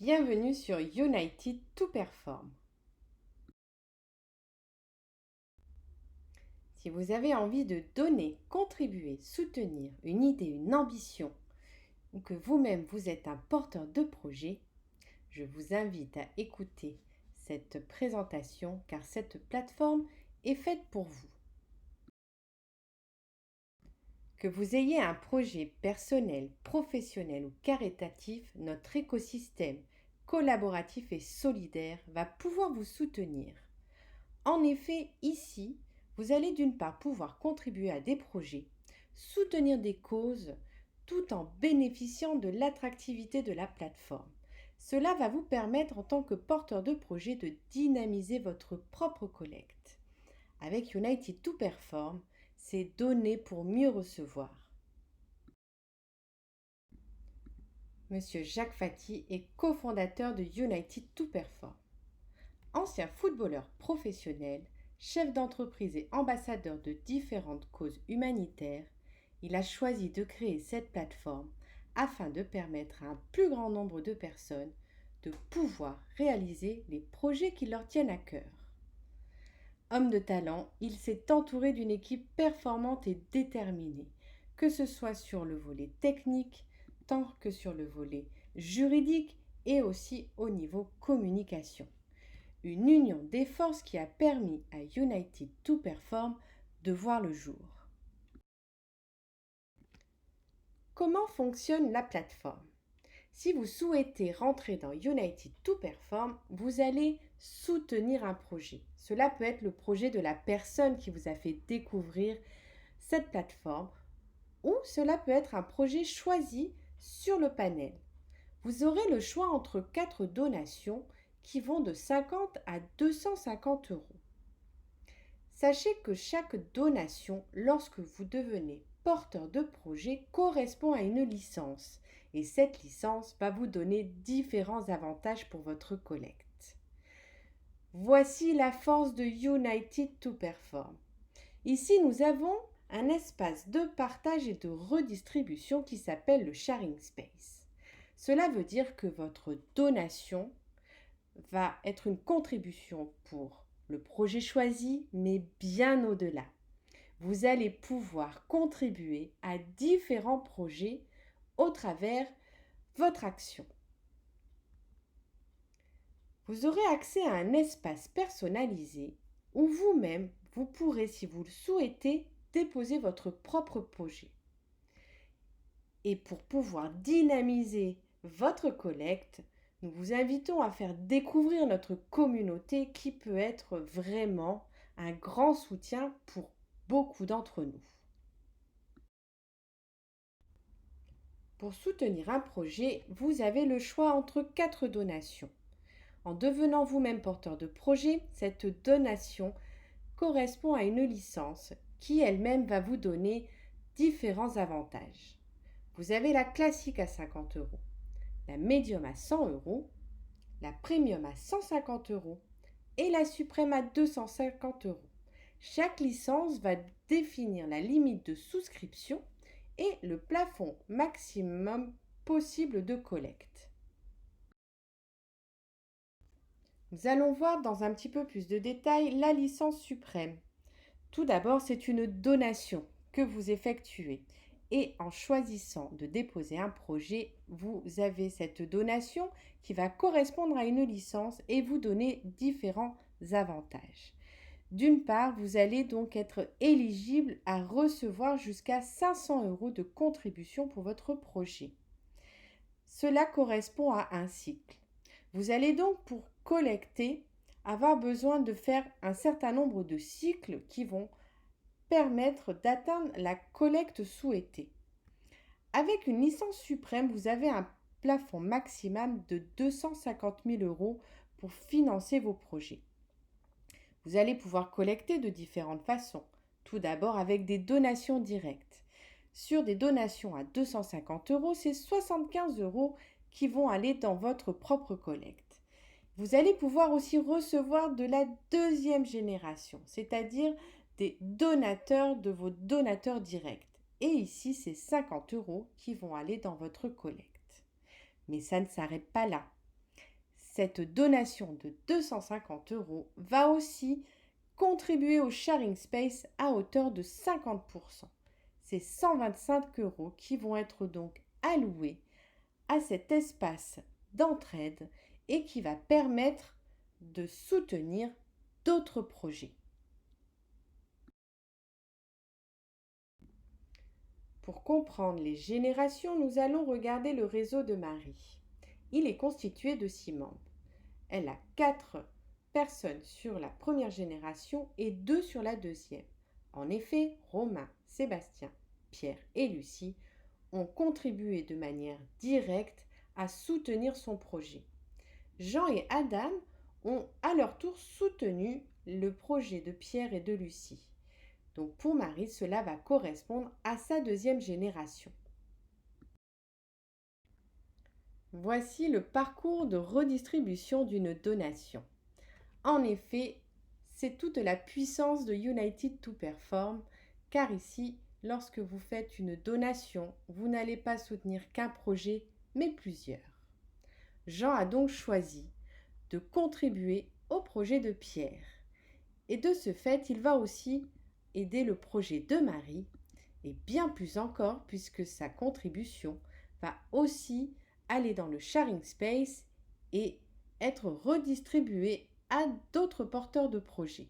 Bienvenue sur United to Perform. Si vous avez envie de donner, contribuer, soutenir une idée, une ambition, ou que vous-même vous êtes un porteur de projet, je vous invite à écouter cette présentation car cette plateforme est faite pour vous. Que vous ayez un projet personnel, professionnel ou caritatif, notre écosystème collaboratif et solidaire va pouvoir vous soutenir. En effet, ici, vous allez d'une part pouvoir contribuer à des projets, soutenir des causes, tout en bénéficiant de l'attractivité de la plateforme. Cela va vous permettre en tant que porteur de projet de dynamiser votre propre collecte. Avec United to Perform, c'est donner pour mieux recevoir. Monsieur Jacques Fati est cofondateur de United to Perform. Ancien footballeur professionnel, chef d'entreprise et ambassadeur de différentes causes humanitaires, il a choisi de créer cette plateforme afin de permettre à un plus grand nombre de personnes de pouvoir réaliser les projets qui leur tiennent à cœur. Homme de talent, il s'est entouré d'une équipe performante et déterminée, que ce soit sur le volet technique, tant que sur le volet juridique et aussi au niveau communication. Une union des forces qui a permis à United to Perform de voir le jour. Comment fonctionne la plateforme? Si vous souhaitez rentrer dans United to Perform, vous allez soutenir un projet. Cela peut être le projet de la personne qui vous a fait découvrir cette plateforme ou cela peut être un projet choisi sur le panel. Vous aurez le choix entre 4 donations qui vont de 50 à 250 euros. Sachez que chaque donation, lorsque vous devenez porteur de projet, correspond à une licence et cette licence va vous donner différents avantages pour votre collecte. Voici la force de United to Perform. Ici, nous avons un espace de partage et de redistribution qui s'appelle le Sharing Space. Cela veut dire que votre donation va être une contribution pour le projet choisi, mais bien au-delà. Vous allez pouvoir contribuer à différents projets au travers votre action. Vous aurez accès à un espace personnalisé où vous-même, vous pourrez, si vous le souhaitez, déposer votre propre projet. Et pour pouvoir dynamiser votre collecte, nous vous invitons à faire découvrir notre communauté qui peut être vraiment un grand soutien pour beaucoup d'entre nous. Pour soutenir un projet, vous avez le choix entre 4 donations. En devenant vous-même porteur de projet, cette donation correspond à une licence qui elle-même va vous donner différents avantages. Vous avez la classique à 50 euros, la médium à 100 euros, la premium à 150 euros et la suprême à 250 euros. Chaque licence va définir la limite de souscription et le plafond maximum possible de collecte. Nous allons voir dans un petit peu plus de détails la licence suprême. Tout d'abord, c'est une donation que vous effectuez. Et en choisissant de déposer un projet, vous avez cette donation qui va correspondre à une licence et vous donner différents avantages. D'une part, vous allez donc être éligible à recevoir jusqu'à 500 euros de contribution pour votre projet. Cela correspond à un cycle. Vous allez donc pour collecter avoir besoin de faire un certain nombre de cycles qui vont permettre d'atteindre la collecte souhaitée. Avec une licence suprême, vous avez un plafond maximum de 250 000 euros pour financer vos projets. Vous allez pouvoir collecter de différentes façons. Tout d'abord avec des donations directes. Sur des donations à 250 euros, c'est 75 euros qui vont aller dans votre propre collecte. Vous allez pouvoir aussi recevoir de la deuxième génération, c'est-à-dire des donateurs de vos donateurs directs. Et ici, c'est 50 euros qui vont aller dans votre collecte. Mais ça ne s'arrête pas là. Cette donation de 250 € va aussi contribuer au sharing space à hauteur de 50%. C'est 125 € qui vont être donc alloués à cet espace d'entraide et qui va permettre de soutenir d'autres projets. Pour comprendre les générations, nous allons regarder le réseau de Marie. Il est constitué de 6 membres. Elle a 4 personnes sur la première génération et 2 sur la deuxième. En effet, Romain, Sébastien, Pierre et Lucie ont contribué de manière directe à soutenir son projet. Jean et Adam ont à leur tour soutenu le projet de Pierre et de Lucie. Donc pour Marie, cela va correspondre à sa deuxième génération. Voici le parcours de redistribution d'une donation. En effet, c'est toute la puissance de United to Perform, car ici, lorsque vous faites une donation, vous n'allez pas soutenir qu'un projet, mais plusieurs. Jean a donc choisi de contribuer au projet de Pierre. Et de ce fait, il va aussi aider le projet de Marie, et bien plus encore, puisque sa contribution va aussi aller dans le sharing space et être redistribuée à d'autres porteurs de projets.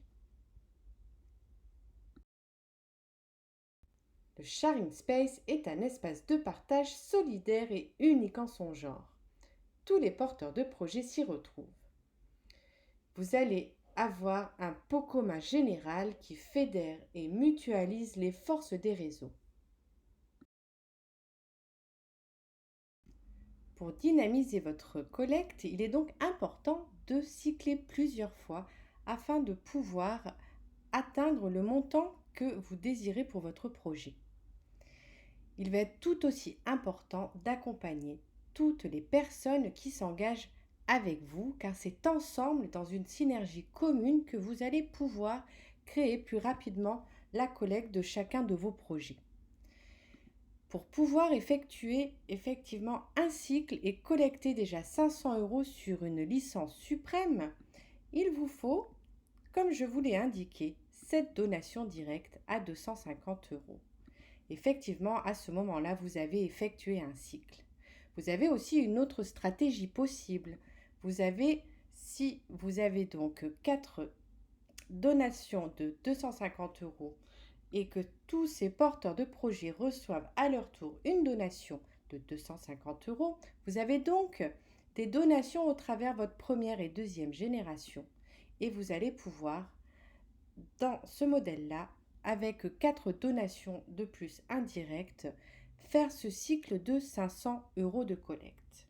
Le sharing space est un espace de partage solidaire et unique en son genre. Tous les porteurs de projets s'y retrouvent. Vous allez avoir un pot commun général qui fédère et mutualise les forces des réseaux. Pour dynamiser votre collecte, il est donc important de cycler plusieurs fois afin de pouvoir atteindre le montant que vous désirez pour votre projet. Il va être tout aussi important d'accompagner toutes les personnes qui s'engagent avec vous, car c'est ensemble, dans une synergie commune, que vous allez pouvoir créer plus rapidement la collecte de chacun de vos projets. Pour pouvoir effectuer effectivement un cycle et collecter déjà 500 € sur une licence suprême, il vous faut, comme je vous l'ai indiqué, cette donation directe à 250 €. Effectivement, à ce moment-là, vous avez effectué un cycle. Vous avez aussi une autre stratégie possible. Si vous avez donc 4 donations de 250 € et que tous ces porteurs de projets reçoivent à leur tour une donation de 250 €, vous avez donc des donations au travers votre première et deuxième génération. Et vous allez pouvoir, dans ce modèle-là, avec 4 donations de plus indirectes, faire ce cycle de 500 € de collecte.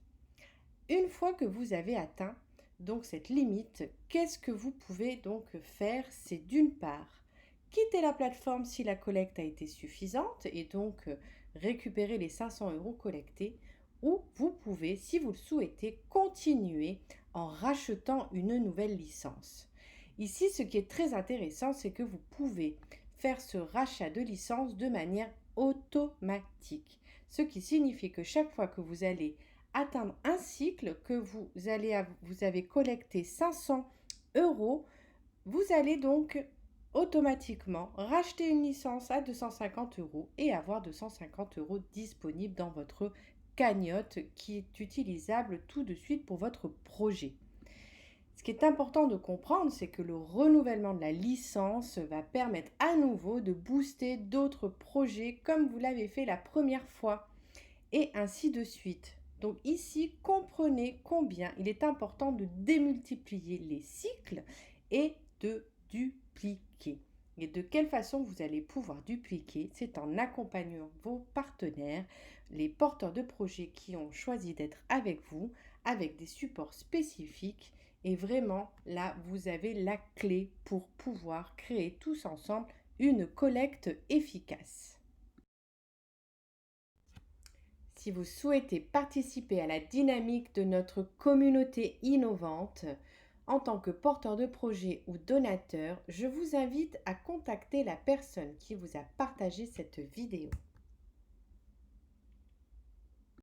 Une fois que vous avez atteint donc cette limite, qu'est-ce que vous pouvez donc faire? C'est d'une part quitter la plateforme si la collecte a été suffisante et donc récupérer les 500 € collectés, ou vous pouvez, si vous le souhaitez, continuer en rachetant une nouvelle licence. Ici, ce qui est très intéressant, c'est que vous pouvez faire ce rachat de licence de manière automatique, ce qui signifie que chaque fois que vous allez atteindre un cycle, que vous avez collecté 500 €, vous allez donc automatiquement racheter une licence à 250 € et avoir 250 € disponibles dans votre cagnotte qui est utilisable tout de suite pour votre projet. Ce qui est important de comprendre, c'est que le renouvellement de la licence va permettre à nouveau de booster d'autres projets comme vous l'avez fait la première fois et ainsi de suite. Donc ici, comprenez combien il est important de démultiplier les cycles et de dupliquer. Et de quelle façon vous allez pouvoir dupliquer? C'est en accompagnant vos partenaires, les porteurs de projets qui ont choisi d'être avec vous, avec des supports spécifiques. Et vraiment, là, vous avez la clé pour pouvoir créer tous ensemble une collecte efficace. Si vous souhaitez participer à la dynamique de notre communauté innovante, en tant que porteur de projet ou donateur, je vous invite à contacter la personne qui vous a partagé cette vidéo.